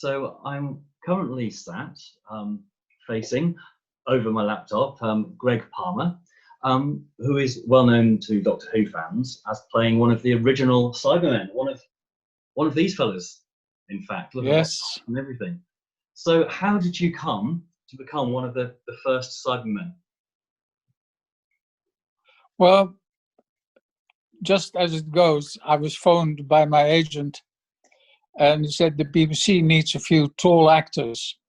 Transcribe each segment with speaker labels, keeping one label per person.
Speaker 1: So I'm currently sat facing over my laptop Gregg Palmer, who is well known to Doctor Who fans as playing one of the original Cybermen, one of these fellas, in fact. Look
Speaker 2: Yes.
Speaker 1: and everything. So how did you come to become one of the first Cybermen?
Speaker 2: Well, just as it goes, I was phoned by my agent and he said the BBC needs a few tall actors.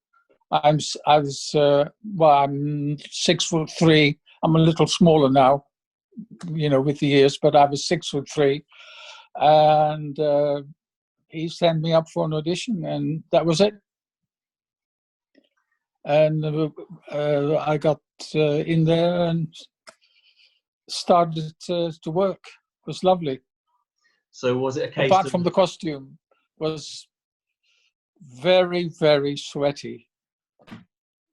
Speaker 2: I'm 6'3". I'm a little smaller now, with the years, but I was 6'3", and he sent me up for an audition, and that was it. And I got in there and started to work. It was lovely.
Speaker 1: So was it a case
Speaker 2: apart from the costume, was very, very sweaty,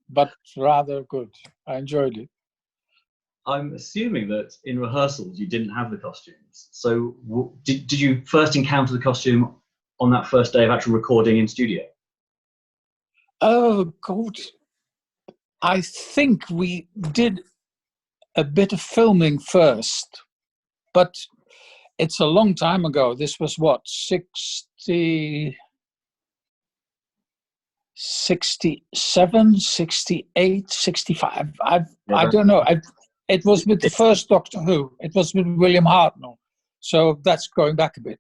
Speaker 2: but rather good. I enjoyed it.
Speaker 1: I'm assuming that in rehearsals you didn't have the costumes. So did you first encounter the costume on that first day of actual recording in studio?
Speaker 2: Oh, God. I think we did a bit of filming first, but it's a long time ago. This was what, 67, 68, 65. I don't know. It was with the first Doctor Who. It was with William Hartnell. So that's going back a bit.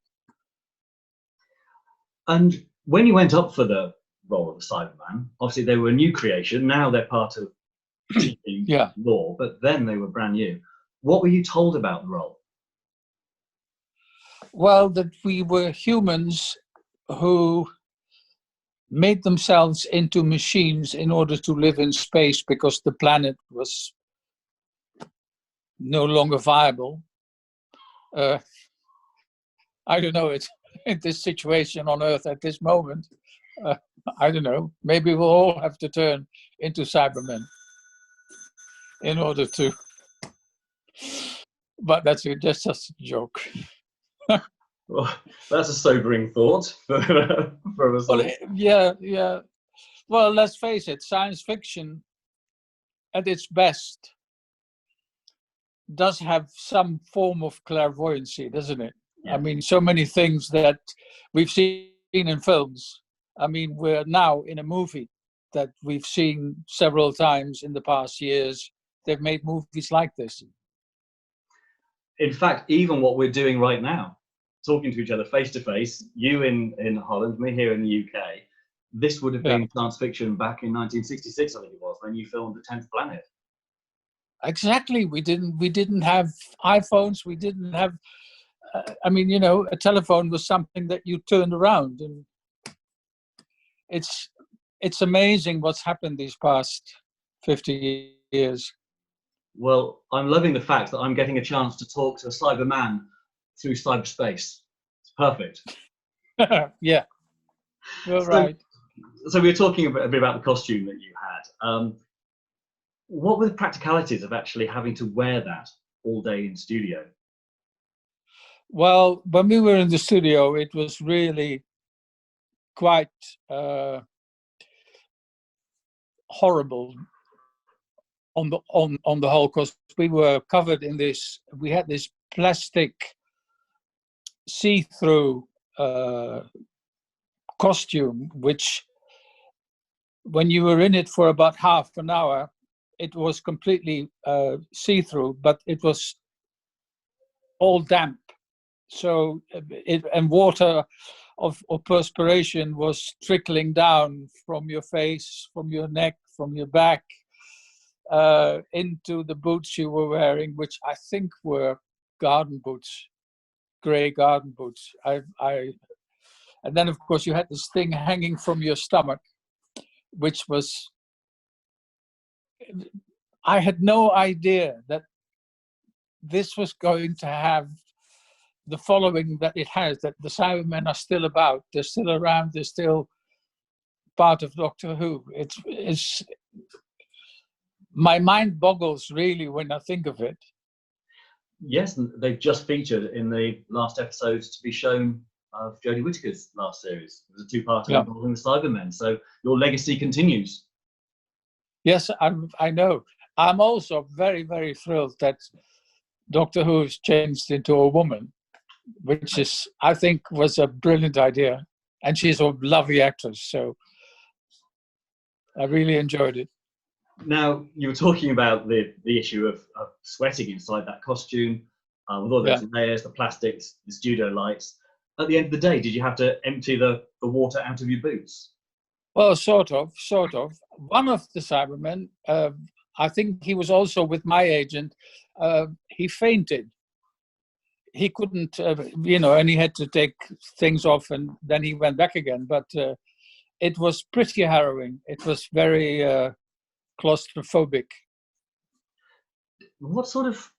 Speaker 1: And when you went up for the role of the Cyberman, obviously they were a new creation. Now they're part of TV lore, but then they were brand new. What were you told about the role?
Speaker 2: Well, that we were humans who made themselves into machines in order to live in space because the planet was no longer viable. I don't know, it's in this situation on Earth at this moment. I don't know, maybe we'll all have to turn into Cybermen in order to, but that's just a joke.
Speaker 1: Well, that's a sobering thought for us all.
Speaker 2: Well, yeah. Well, let's face it, science fiction at its best does have some form of clairvoyancy, doesn't it? Yeah. I mean, so many things that we've seen in films. I mean, we're now in a movie that we've seen several times in the past years. They've made movies like this.
Speaker 1: In fact, even what we're doing right now, talking to each other face to face, you in Holland, me here in the UK, this would have been science fiction back in 1966, I think it was, when you filmed The 10th Planet.
Speaker 2: Exactly. We didn't have iPhones. We didn't have. I mean, a telephone was something that you turned around, and it's amazing what's happened these past 50 years.
Speaker 1: Well, I'm loving the fact that I'm getting a chance to talk to a Cyberman through cyberspace. It's perfect.
Speaker 2: Yeah, you're right.
Speaker 1: So we were talking a bit about the costume that you had. What were the practicalities of actually having to wear that all day in studio?
Speaker 2: Well, when we were in the studio, it was really quite horrible on the whole, because we were covered in this. We had this plastic see-through costume, which when you were in it for about half an hour, it was completely see-through, but it was all damp. So and water of perspiration was trickling down from your face, from your neck, from your back, into the boots you were wearing, which I think were garden boots, grey garden boots. And then, of course, you had this thing hanging from your stomach, which was, I had no idea that this was going to have the following that it has, that the Cybermen are still about, they're still around, they're still part of Doctor Who. It's my mind boggles really when I think of it.
Speaker 1: Yes, and they've just featured in the last episodes to be shown, of Jodie Whittaker's last series. It was a two-parter
Speaker 2: Yeah.
Speaker 1: involving the Cybermen. So your legacy continues.
Speaker 2: Yes, I know. I'm also very, very thrilled that Doctor Who's changed into a woman, which is, I think, was a brilliant idea. And she's a lovely actress, so I really enjoyed it.
Speaker 1: Now, you were talking about the issue of sweating inside that costume, with all those layers, the plastics, the studio lights. At the end of the day, did you have to empty the water out of your boots?
Speaker 2: Well, sort of. One of the Cybermen, I think he was also with my agent, he fainted. He couldn't, and he had to take things off, and then he went back again. But it was pretty harrowing. It was very claustrophobic.
Speaker 1: What sort of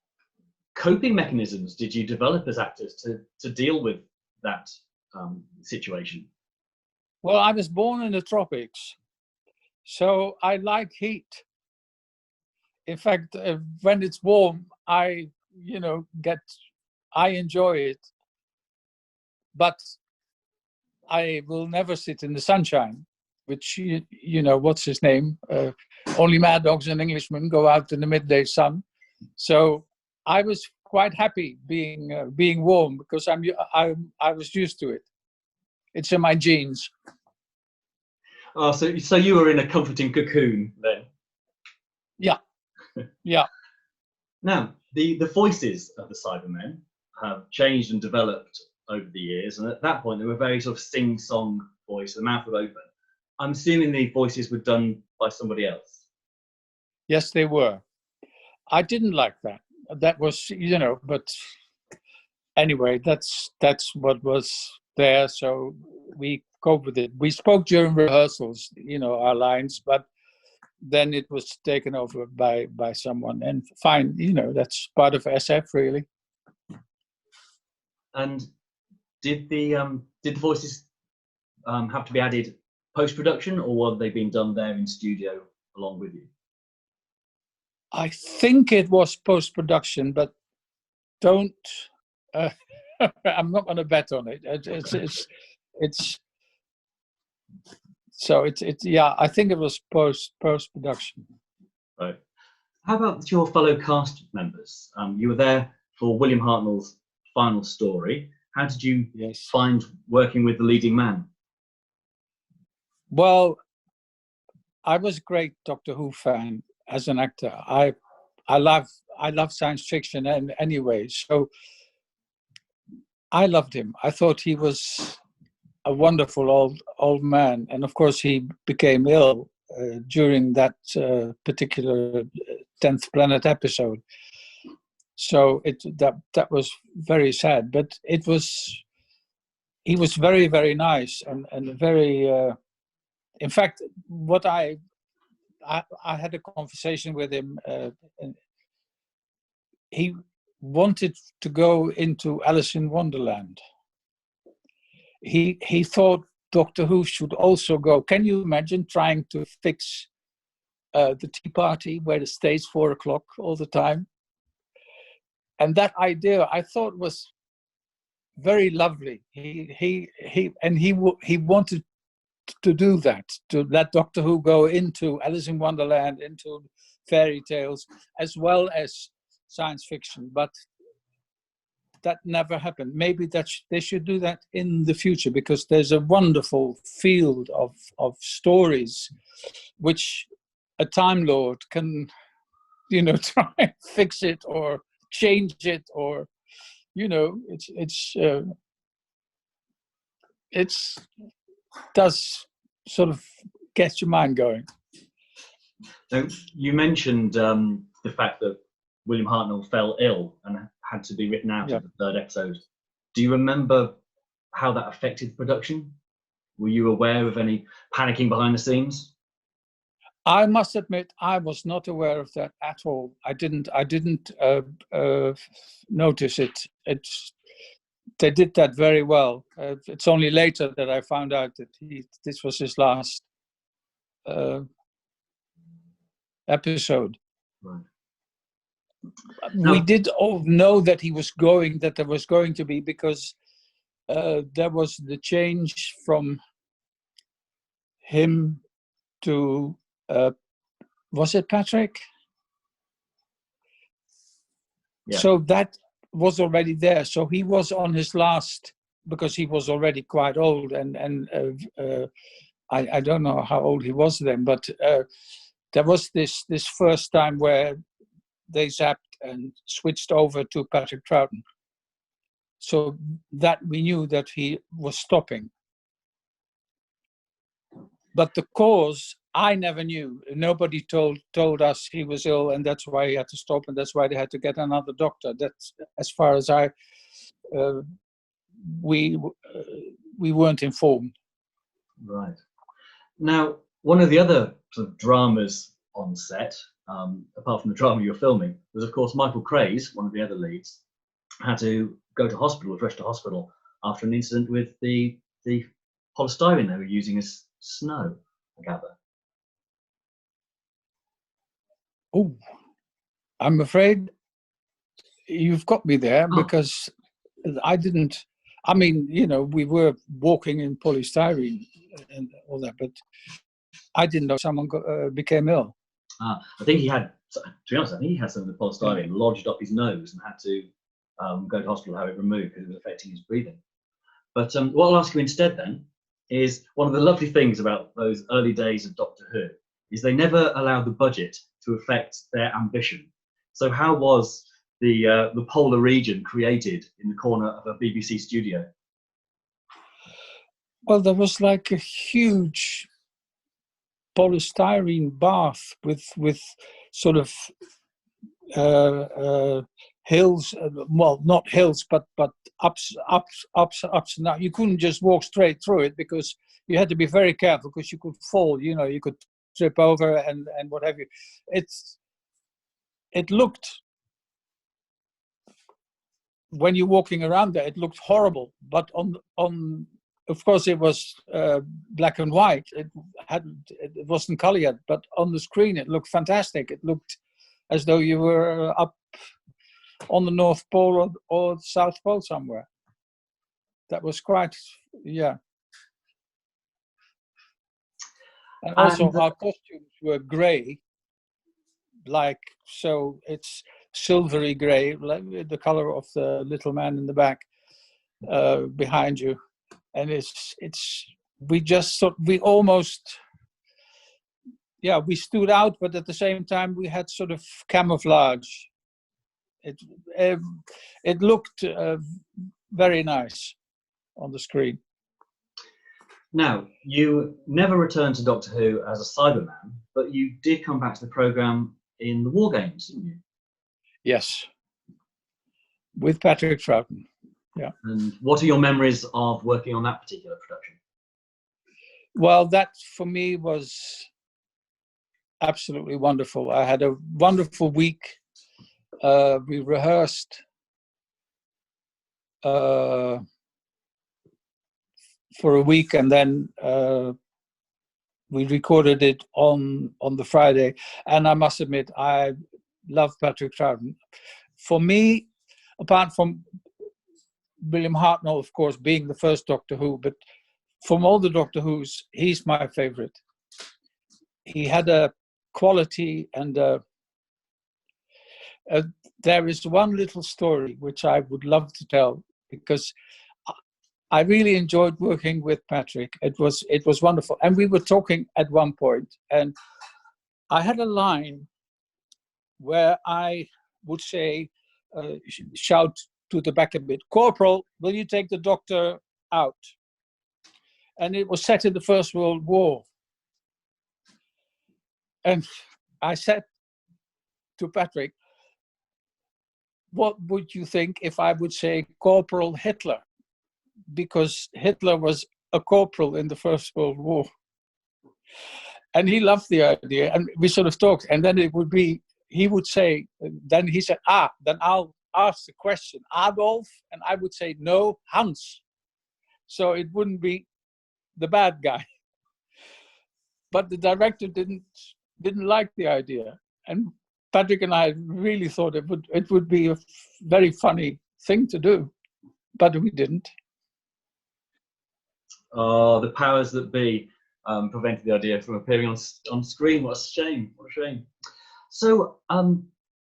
Speaker 1: coping mechanisms did you develop as actors to deal with that situation?
Speaker 2: Well, I was born in the tropics, so I like heat. In fact, when it's warm, I enjoy it. But I will never sit in the sunshine, which, what's his name? Only mad dogs and Englishmen go out in the midday sun. So I was quite happy being warm because I was used to it. It's in my genes.
Speaker 1: Oh, so you were in a comforting cocoon then?
Speaker 2: Yeah, yeah.
Speaker 1: Now, the voices of the Cybermen have changed and developed over the years, and at that point they were very sort of sing-song voice, the mouth was open. I'm assuming the voices were done by somebody else.
Speaker 2: Yes, they were. I didn't like that. That was, but anyway, that's what was there, so we cope with it. We spoke during rehearsals, our lines, but then it was taken over by someone, and fine, that's part of SF really.
Speaker 1: And did the voices have to be added post-production, or were they being done there in studio along with you?
Speaker 2: I think it was post-production, but don't. I'm not going to bet on it. Yeah. I think it was post-production.
Speaker 1: Right. How about your fellow cast members? You were there for William Hartnell's final story. How did you find working with the leading man?
Speaker 2: Well, I was a great Doctor Who fan as an actor. I love science fiction anyway, so I loved him. I thought he was a wonderful old man, and of course he became ill during that particular 10th Planet episode. So that was very sad, but he was very, very nice and very. In fact, what I had a conversation with him, and he wanted to go into Alice in Wonderland. He thought Doctor Who should also go. Can you imagine trying to fix the tea party where it stays 4 o'clock all the time? And that idea I thought was very lovely. He wanted to do that, to let Doctor Who go into Alice in Wonderland, into fairy tales, as well as science fiction. But that never happened. Maybe they should do that in the future, because there's a wonderful field of stories which a Time Lord can, try and fix it or change it, or, it's does sort of get your mind going.
Speaker 1: So you mentioned the fact that William Hartnell fell ill and had to be written out of the 3rd episode. Do you remember how that affected the production? Were you aware of any panicking behind the scenes?
Speaker 2: I must admit, I was not aware of that at all. I didn't notice it. They did that very well. It's only later that I found out that this was his last episode.
Speaker 1: Right.
Speaker 2: We did all know that there was going to be, because there was the change from him to, was it Patrick?
Speaker 1: Yeah.
Speaker 2: So that was already there. So he was on his last, because he was already quite old, and I don't know how old he was then, but there was this first time where they zapped and switched over to Patrick Troughton. So that we knew that he was stopping. But the cause, I never knew. Nobody told us he was ill, and that's why he had to stop, and that's why they had to get another doctor. That's as far as we weren't informed.
Speaker 1: Right. Now, one of the other sort of dramas on set, apart from the drama you're filming, was of course Michael Craze, one of the other leads, had to go to hospital, rushed to hospital after an incident with the polystyrene they were using as snow, I gather.
Speaker 2: Oh, I'm afraid you've got me there, because I didn't. I mean, you know, we were walking in polystyrene and all that, but I didn't know someone became ill.
Speaker 1: I think he had, to be honest, I think he had some of the polystyrene lodged up his nose and had to go to hospital, have it removed because it was affecting his breathing. But what I'll ask you instead then is, one of the lovely things about those early days of Doctor Who is they never allowed the budget to affect their ambition. So how was the polar region created in the corner of a BBC studio?
Speaker 2: Well, there was like a huge polystyrene bath with sort of hills, well, not hills, but ups and downs. You couldn't just walk straight through it, because you had to be very careful, because you could fall, you know, you could trip over and what have you. It looked, when you're walking around there, it looked horrible, but on of course it was black and white. It wasn't color yet, but on the screen it looked fantastic. It looked as though you were up on the North Pole or South Pole somewhere. That was quite, yeah. And also our costumes were grey, like, so it's silvery grey, like the color of the little man in the back behind you. And we almost, yeah, we stood out, but at the same time we had sort of camouflage. It looked very nice on the screen.
Speaker 1: Now, you never returned to Doctor Who as a Cyberman, but you did come back to the programme in the War Games, didn't you?
Speaker 2: Yes, with Patrick Troughton. Yeah.
Speaker 1: And what are your memories of working on that particular production?
Speaker 2: Well, that for me was absolutely wonderful. I had a wonderful week. We rehearsed for a week, and then we recorded it on the Friday. And I must admit, I love Patrick Troughton. For me, apart from William Hartnell, of course, being the first Doctor Who, but from all the Doctor Who's, he's my favorite. He had a quality, and there is one little story which I would love to tell, because I really enjoyed working with Patrick. It was wonderful. And we were talking at one point, and I had a line where I would say, shout to the back a bit, "Corporal, will you take the Doctor out?" And it was set in the First World War. And I said to Patrick, "What would you think if I would say Corporal Hitler?" Because Hitler was a corporal in the First World War. And he loved the idea, and we sort of talked, and then it would be, he would say, then he said, then I'll ask the question, Adolf, and I would say, no, Hans. So it wouldn't be the bad guy. But the director didn't like the idea. And Patrick and I really thought it would be a very funny thing to do, but we didn't.
Speaker 1: The powers that be prevented the idea from appearing on screen. What a shame! What a shame. So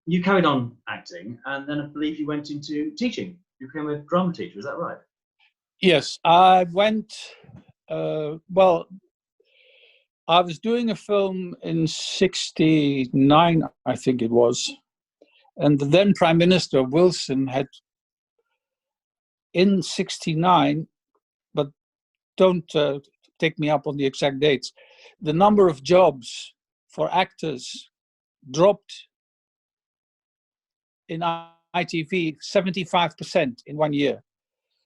Speaker 1: you carried on acting, and then I believe you went into teaching. You became a drama teacher. Is that right?
Speaker 2: Yes, I went. Well, I was doing a film in '69, I think it was, and the then Prime Minister Wilson had in '69, but don't take me up on the exact dates. The number of jobs for actors dropped in ITV 75% in 1 year.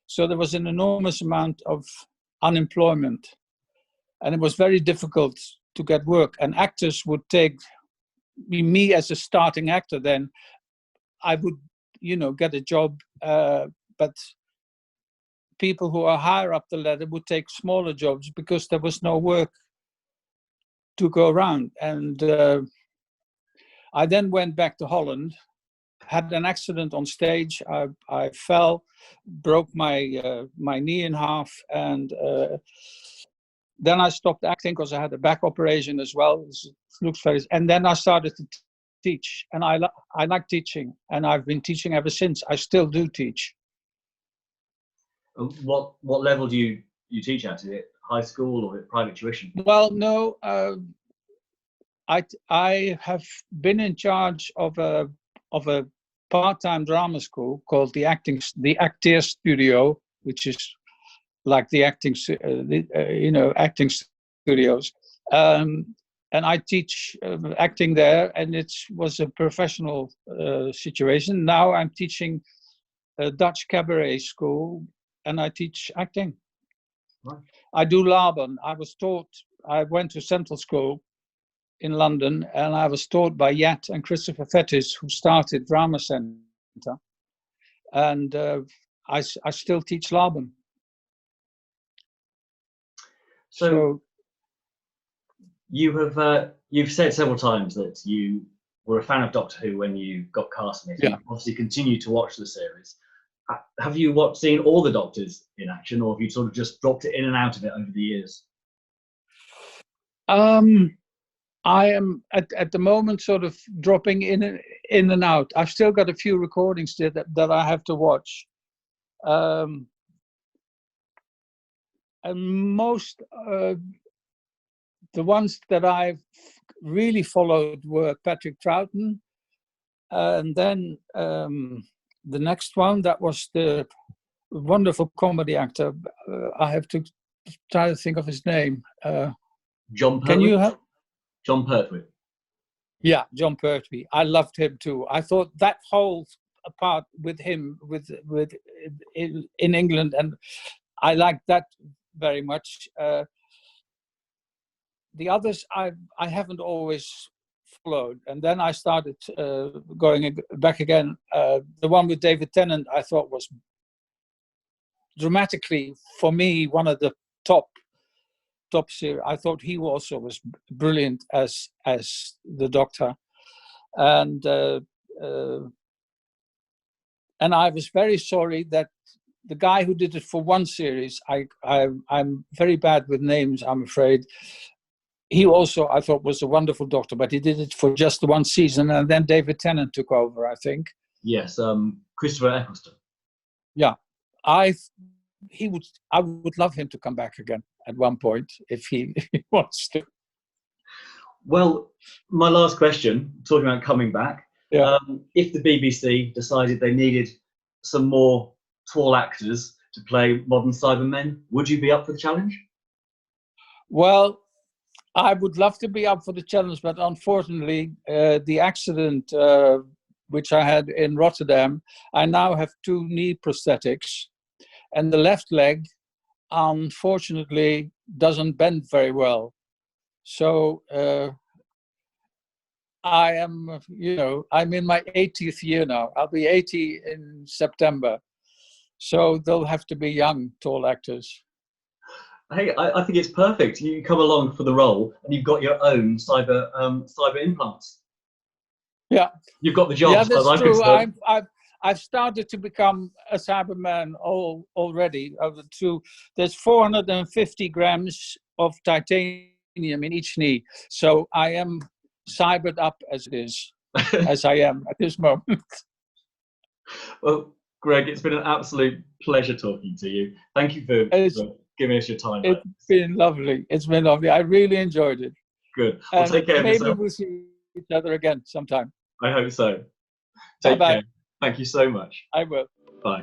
Speaker 2: So there was an enormous amount of unemployment, and it was very difficult to get work. And actors would take me as a starting actor. Then I would, get a job, but people who are higher up the ladder would take smaller jobs because there was no work to go around. And I then went back to Holland, had an accident on stage. I fell, broke my knee in half, and then I stopped acting because I had a back operation as well. It looks very, and then I started to teach, and I like teaching, and I've been teaching ever since. I still do teach.
Speaker 1: What level do you teach at? Is it high school or private tuition?
Speaker 2: Well, no, I have been in charge of a part-time drama school called the Acteur Studio, which is like the acting, acting studios, and I teach acting there, and it was a professional situation. Now I'm teaching a Dutch cabaret school, and I teach acting. Right. I do Laban. I went to Central School in London, and I was taught by Yat and Christopher Fettis, who started Drama Centre, and I still teach Laban.
Speaker 1: So you've said several times that you were a fan of Doctor Who when you got cast in it. Yeah. You obviously continue to watch the series. Have you seen all the Doctors in action, or have you sort of just dropped it in and out of it over the years?
Speaker 2: I am at the moment sort of dropping in and out. I've still got a few recordings that I have to watch. And most the ones that I've really followed were Patrick Troughton, and then the next one, that was the wonderful comedy actor. I have to try to think of his name.
Speaker 1: John Pertwee?
Speaker 2: Can you help?
Speaker 1: John Pertwee.
Speaker 2: Yeah, John Pertwee. I loved him too. I thought that whole part with him in England, and I liked that very much. The others I haven't always followed, and then I started going back again. The one with David Tennant I thought was dramatically, for me, one of the top series. I thought he also was brilliant as the Doctor, and I was very sorry that the guy who did it for one series, I'm very bad with names, I'm afraid. He also, I thought, was a wonderful Doctor, but he did it for just one season, and then David Tennant took over, I think.
Speaker 1: Yes, Christopher Eccleston.
Speaker 2: Yeah, I would love him to come back again at one point if he wants to.
Speaker 1: Well, my last question, talking about coming back. Yeah. If the BBC decided they needed some more tall actors to play modern Cybermen, would you be up for the challenge?
Speaker 2: Well, I would love to be up for the challenge, but unfortunately, the accident which I had in Rotterdam, I now have 2 knee prosthetics, and the left leg, unfortunately, doesn't bend very well. So I am, I'm in my 80th year now. I'll be 80 in September. So they'll have to be young, tall actors.
Speaker 1: Hey, I think it's perfect. You come along for the role, and you've got your own cyber implants.
Speaker 2: Yeah,
Speaker 1: you've got the job.
Speaker 2: Yeah, that's true. I've started to become a Cyberman already. There's 450 grams of titanium in each knee. So I am cybered up as it is, as I am at this moment.
Speaker 1: Well, Greg, it's been an absolute pleasure talking to you. Thank you for giving us your time.
Speaker 2: It's been lovely. It's been lovely. I really enjoyed it.
Speaker 1: Good. Well, take care of yourself.
Speaker 2: Maybe we'll see each other again sometime.
Speaker 1: I hope so. Take care. Thank you so much.
Speaker 2: I will.
Speaker 1: Bye.